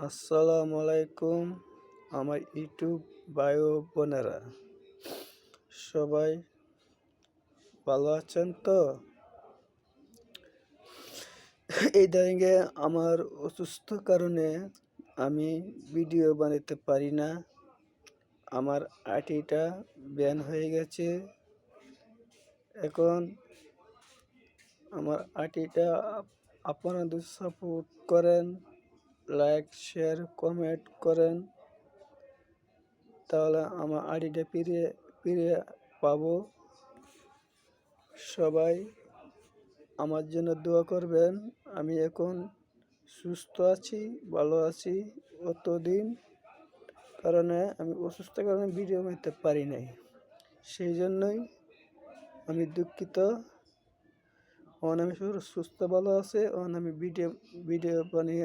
আসসালামু আলাইকুম আমার ইউটিউব ভাই ও বোনেরা, সবাই ভালো আছেন তো? ইদানিংয়ে আমার অসুস্থ কারণে আমি ভিডিও বানাতে পারি না। আমার আইডিটা ব্যান হয়ে গেছে। এখন আমার আইডিটা আপনাদের সাপোর্ট করেন, লাইক শেয়ার কমেন্ট করেন, তাহলে আমার আইডিটা ফিরে পাবো। সবাই আমার জন্য দোয়া করবেন। আমি এখন সুস্থ আছি, ভালো আছি। অতদিন কারণে আমি অসুস্থ কারণে ভিডিও বানাতে পারি নাই, সেই জন্যই আমি দুঃখিত। এখন আমি সুস্থ ভালো আছে, এখন আমি ভিডিও বানিয়ে